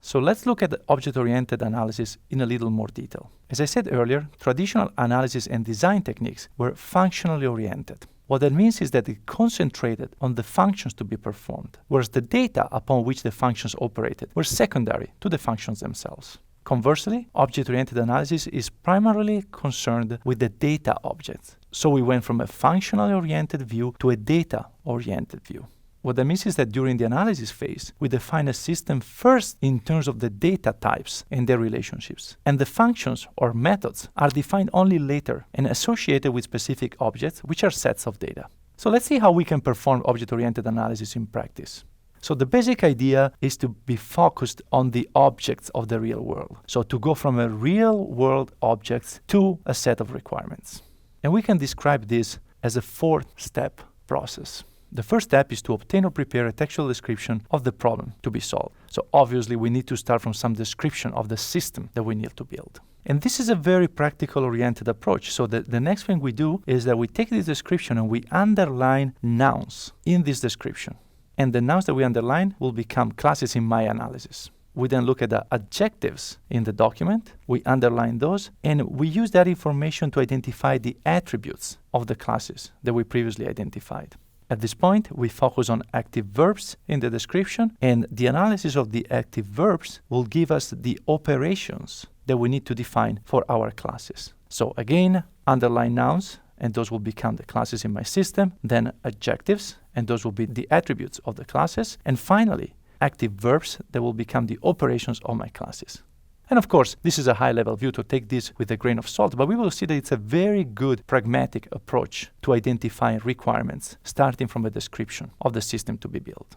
So let's look at the object-oriented analysis in a little more detail. As I said earlier, traditional analysis and design techniques were functionally oriented. What that means is that it concentrated on the functions to be performed, whereas the data upon which the functions operated were secondary to the functions themselves. Conversely, object-oriented analysis is primarily concerned with the data objects. So we went from a functionally oriented view to a data-oriented view. What that means is that during the analysis phase, we define a system first in terms of the data types and their relationships. And the functions or methods are defined only later and associated with specific objects, which are sets of data. So let's see how we can perform object-oriented analysis in practice. So the basic idea is to be focused on the objects of the real world. So to go from a real world objects to a set of requirements. And we can describe this as a 4-step process. The first step is to obtain or prepare a textual description of the problem to be solved. So obviously we need to start from some description of the system that we need to build. And this is a very practical oriented approach. So the next thing we do is that we take this description and we underline nouns in this description. And the nouns that we underline will become classes in my analysis. We then look at the adjectives in the document, we underline those, and we use that information to identify the attributes of the classes that we previously identified. At this point, we focus on active verbs in the description, and the analysis of the active verbs will give us the operations that we need to define for our classes. So again, underline nouns, and those will become the classes in my system, then adjectives, and those will be the attributes of the classes, and finally, active verbs that will become the operations of my classes. And of course, this is a high-level view, to take this with a grain of salt, but we will see that it's a very good pragmatic approach to identifying requirements, starting from a description of the system to be built.